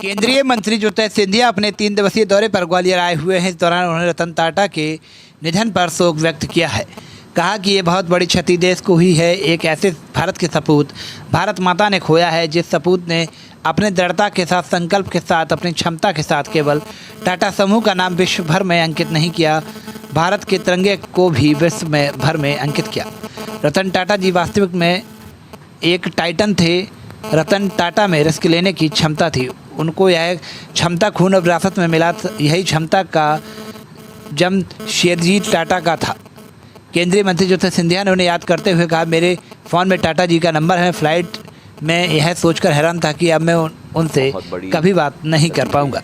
केंद्रीय मंत्री ज्योतिरादित्य सिंधिया अपने 3 दिवसीय दौरे पर ग्वालियर आए हुए हैं। इस दौरान उन्होंने रतन टाटा के निधन पर शोक व्यक्त किया है। कहा कि ये बहुत बड़ी क्षति देश को हुई है। एक ऐसे भारत के सपूत भारत माता ने खोया है, जिस सपूत ने अपने दृढ़ता के साथ, संकल्प के साथ, अपनी क्षमता के साथ केवल टाटा समूह का नाम विश्व भर में अंकित नहीं किया, भारत के तिरंगे को भी विश्व में भर में अंकित किया। रतन टाटा जी वास्तविक में एक टाइटन थे। रतन टाटा में रिस्क लेने की क्षमता थी। उनको यह क्षमता खून और विरासत में मिला। यही क्षमता का जमशेदजी टाटा का था। केंद्रीय मंत्री ज्योतिरादित्य सिंधिया ने उन्हें याद करते हुए कहा, मेरे फ़ोन में टाटा जी का नंबर है। फ्लाइट में यह सोचकर हैरान था कि अब मैं उनसे कभी बात नहीं कर पाऊंगा।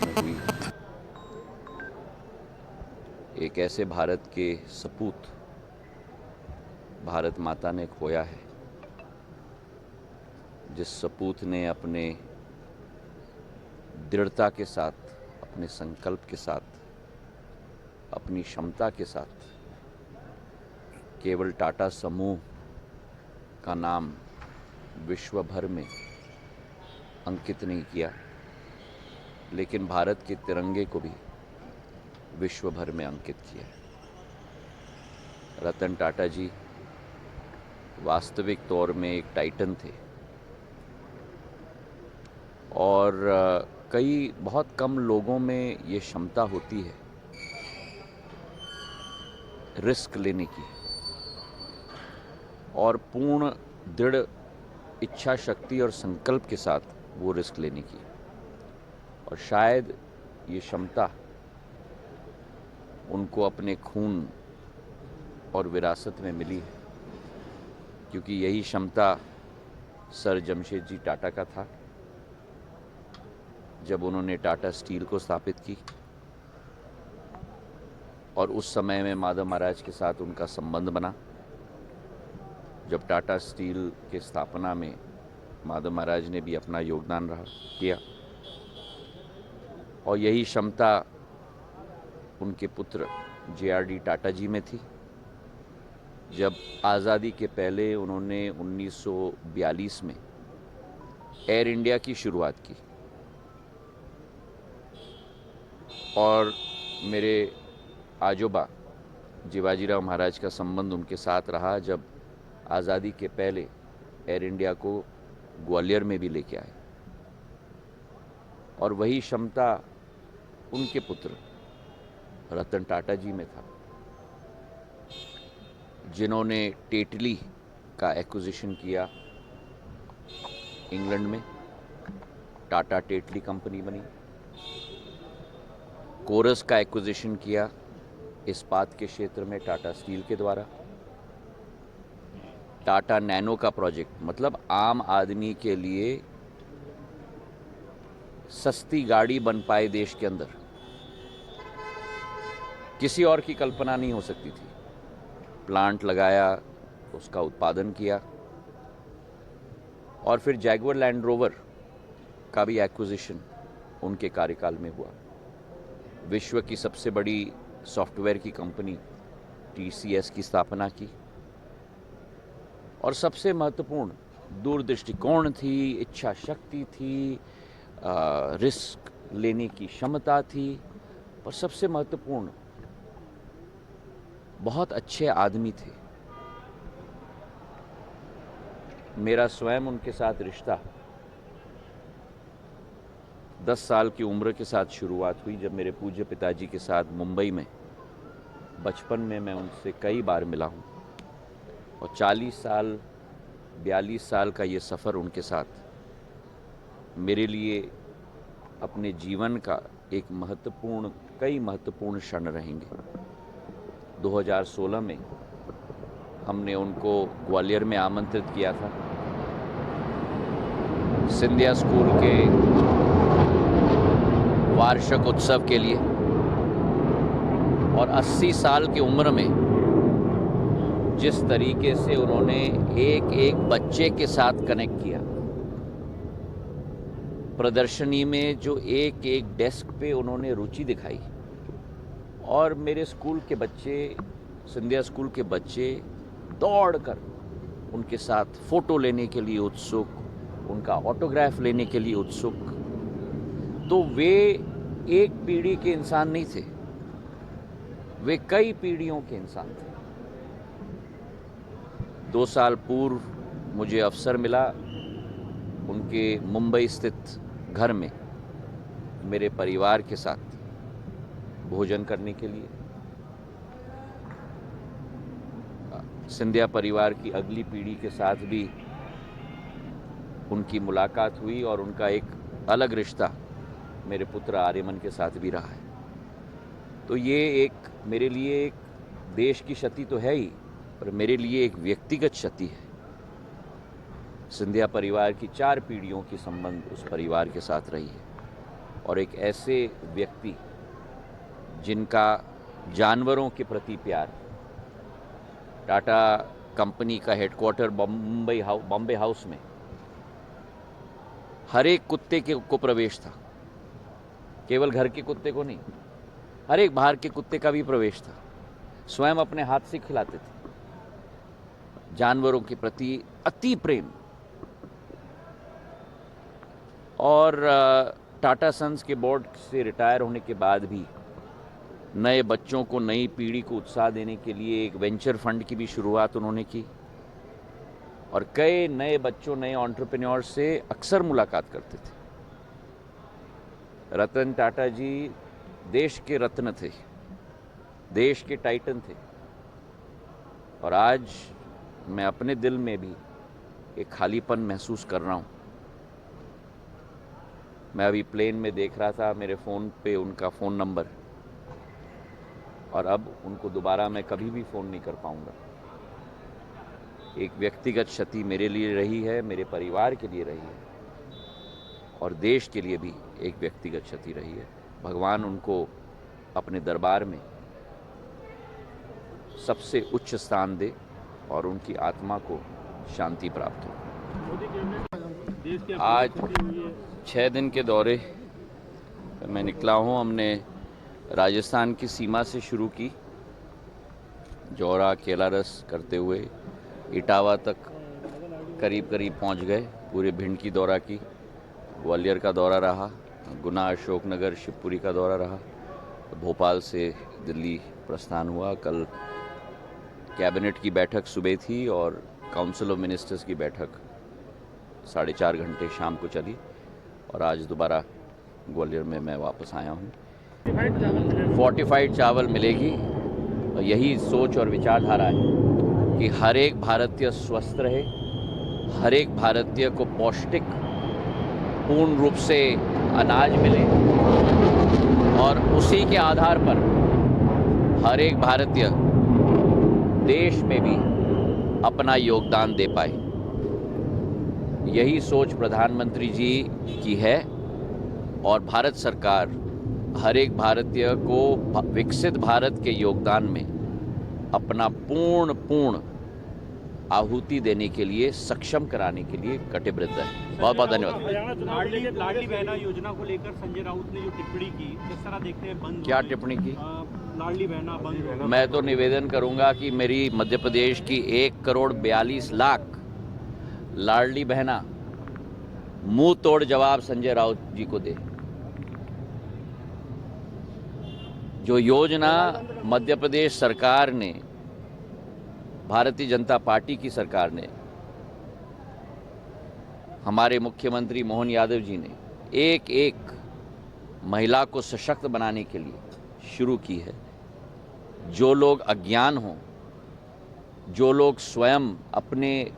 एक ऐसे भारत के सपूत भारत माता ने खोया है, जिस सपूत ने अपने दृढ़ता के साथ, अपने संकल्प के साथ, अपनी क्षमता के साथ केवल टाटा समूह का नाम विश्व भर में अंकित नहीं किया, लेकिन भारत के तिरंगे को भी विश्व भर में अंकित किया। रतन टाटा जी वास्तविक तौर में एक टाइटन थे और कई बहुत कम लोगों में ये क्षमता होती है रिस्क लेने की और पूर्ण दृढ़ इच्छा शक्ति और संकल्प के साथ वो रिस्क लेने की। और शायद ये क्षमता उनको अपने खून और विरासत में मिली है, क्योंकि यही क्षमता सर जमशेदजी टाटा का था जब उन्होंने टाटा स्टील को स्थापित की। और उस समय में माधव महाराज के साथ उनका संबंध बना। जब टाटा स्टील के स्थापना में माधव महाराज ने भी अपना योगदान किया, और यही क्षमता उनके पुत्र JRD टाटा जी में थी। जब आज़ादी के पहले उन्होंने 1942 में एयर इंडिया की शुरुआत की, और मेरे आजोबा जीवाजीराव महाराज का संबंध उनके साथ रहा जब आज़ादी के पहले एयर इंडिया को ग्वालियर में भी लेके आए। और वही क्षमता उनके पुत्र रतन टाटा जी में था, जिन्होंने टेटली का एक्विजिशन किया इंग्लैंड में। टाटा टेटली कंपनी बनी। कोरस का एक्विजिशन किया इस्पात के क्षेत्र में टाटा स्टील के द्वारा। टाटा नैनो का प्रोजेक्ट, मतलब आम आदमी के लिए सस्ती गाड़ी बन पाए देश के अंदर, किसी और की कल्पना नहीं हो सकती थी। प्लांट लगाया, उसका उत्पादन किया। और फिर जैगुआर लैंड रोवर का भी एक्विजिशन उनके कार्यकाल में हुआ। विश्व की सबसे बड़ी सॉफ्टवेयर की कंपनी TCS की स्थापना की। और सबसे महत्वपूर्ण दूरदृष्टिकोण थी, इच्छा शक्ति थी, रिस्क लेने की क्षमता थी, और सबसे महत्वपूर्ण बहुत अच्छे आदमी थे। मेरा स्वयं उनके साथ रिश्ता 10 साल की उम्र के साथ शुरुआत हुई, जब मेरे पूज्य पिताजी के साथ मुंबई में बचपन में मैं उनसे कई बार मिला हूँ। और 42 साल का ये सफ़र उनके साथ मेरे लिए अपने जीवन का एक कई महत्वपूर्ण क्षण रहेंगे। 2016 में हमने उनको ग्वालियर में आमंत्रित किया था सिंधिया स्कूल के वार्षिक उत्सव के लिए। और 80 साल की उम्र में जिस तरीके से उन्होंने एक एक बच्चे के साथ कनेक्ट किया, प्रदर्शनी में जो एक एक डेस्क पे उन्होंने रुचि दिखाई, और मेरे स्कूल के बच्चे, सिंधिया स्कूल के बच्चे दौड़कर उनके साथ फ़ोटो लेने के लिए उत्सुक, उनका ऑटोग्राफ लेने के लिए उत्सुक। तो वे एक पीढ़ी के इंसान नहीं थे, वे कई पीढ़ियों के इंसान थे। 2 साल पूर्व मुझे अवसर मिला उनके मुंबई स्थित घर में मेरे परिवार के साथ भोजन करने के लिए। सिंधिया परिवार की अगली पीढ़ी के साथ भी उनकी मुलाकात हुई और उनका एक अलग रिश्ता मेरे पुत्र आर्यमन के साथ भी रहा है। तो ये एक मेरे लिए एक देश की क्षति तो है ही, पर मेरे लिए एक व्यक्तिगत क्षति है। सिंधिया परिवार की 4 पीढ़ियों की संबंध उस परिवार के साथ रही है और एक ऐसे व्यक्ति जिनका जानवरों के प्रति प्यार, टाटा कंपनी का हेडक्वार्टर बॉम्बे हाउस में हर एक कुत्ते को प्रवेश था, केवल घर के कुत्ते को नहीं, हर एक बाहर के कुत्ते का भी प्रवेश था। स्वयं अपने हाथ से खिलाते थे। जानवरों के प्रति अति प्रेम। और टाटा सन्स के बोर्ड से रिटायर होने के बाद भी नए बच्चों को, नई पीढ़ी को उत्साह देने के लिए एक वेंचर फंड की भी शुरुआत उन्होंने की और कई नए बच्चों, नए एंटरप्रेन्योर से अक्सर मुलाकात करते थे। रतन टाटा जी देश के रत्न थे, देश के टाइटन थे और आज मैं अपने दिल में भी एक खालीपन महसूस कर रहा हूँ। मैं अभी प्लेन में देख रहा था मेरे फ़ोन पे उनका फ़ोन नंबर, और अब उनको दोबारा मैं कभी भी फ़ोन नहीं कर पाऊँगा। एक व्यक्तिगत क्षति मेरे लिए रही है, मेरे परिवार के लिए रही है और देश के लिए भी एक व्यक्तिगत क्षति रही है। भगवान उनको अपने दरबार में सबसे उच्च स्थान दे और उनकी आत्मा को शांति प्राप्त हो। आज 6 दिन के दौरे मैं निकला हूँ। हमने राजस्थान की सीमा से शुरू की, जौरा केलारस करते हुए इटावा तक करीब पहुँच गए। पूरे भिंड की दौरा की, ग्वालियर का दौरा रहा, गुना, अशोकनगर, शिवपुरी का दौरा रहा, भोपाल से दिल्ली प्रस्थान हुआ। कल कैबिनेट की बैठक सुबह थी और काउंसिल ऑफ मिनिस्टर्स की बैठक 4.5 घंटे शाम को चली और आज दोबारा ग्वालियर में मैं वापस आया हूँ। फोर्टिफाइड चावल मिलेगी और यही सोच और विचारधारा है कि हर एक भारतीय स्वस्थ रहे, हर एक भारतीय को पौष्टिक पूर्ण रूप से अनाज मिले और उसी के आधार पर हर एक भारतीय देश में भी अपना योगदान दे पाए। यही सोच प्रधानमंत्री जी की है और भारत सरकार हर एक भारतीय को विकसित भारत के योगदान में अपना पूर्ण आहुति देने के लिए, सक्षम कराने के लिए कटिबद्ध है। बहुत बहुत धन्यवाद। लाडली बहना योजना को लेकर संजय राउत ने जो टिप्पणी की, किस तरह देखते हैं? बंद क्या टिप्पणी की? लाडली बहना बंद। मैं तो निवेदन करूंगा कि मेरी मध्य प्रदेश की 1,42,00,000 लाडली बहना मुंह तोड़ जवाब संजय राउत जी को दे। जो योजना मध्य प्रदेश सरकार ने, भारतीय जनता पार्टी की सरकार ने, हमारे मुख्यमंत्री मोहन यादव जी ने एक एक महिला को सशक्त बनाने के लिए शुरू की है। जो लोग अज्ञान हों, जो लोग स्वयं अपने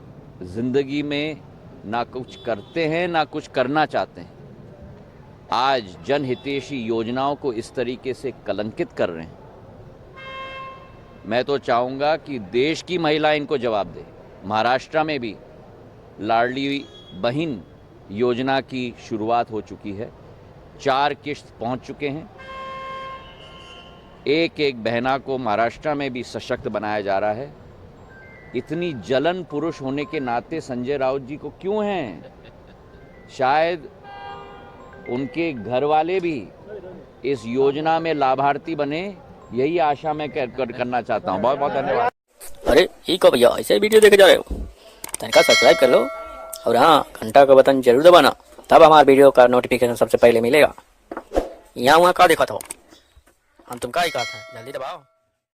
जिंदगी में ना कुछ करते हैं ना कुछ करना चाहते हैं, आज जनहितैषी योजनाओं को इस तरीके से कलंकित कर रहे हैं। मैं तो चाहूँगा कि देश की महिला इनको जवाब दे। महाराष्ट्र में भी लाडली बहन योजना की शुरुआत हो चुकी है, 4 किश्त पहुंच चुके हैं। एक एक बहना को महाराष्ट्र में भी सशक्त बनाया जा रहा है। इतनी जलन पुरुष होने के नाते संजय राउत जी को क्यों हैं? शायद उनके घर वाले भी इस योजना में लाभार्थी बने, यही आशा मैं करना चाहता हूँ। बहुत बहुत धन्यवाद। अरे ठीक हो भैया, ऐसे वीडियो देखे जा रहे हो? तनिका सब्सक्राइब कर लो और हाँ, घंटा का बटन जरूर दबाना, तब हमारे वीडियो का नोटिफिकेशन सबसे पहले मिलेगा। यहाँ वहाँ का देखा था हम तुम का ही कहा था जल्दी दबाओ।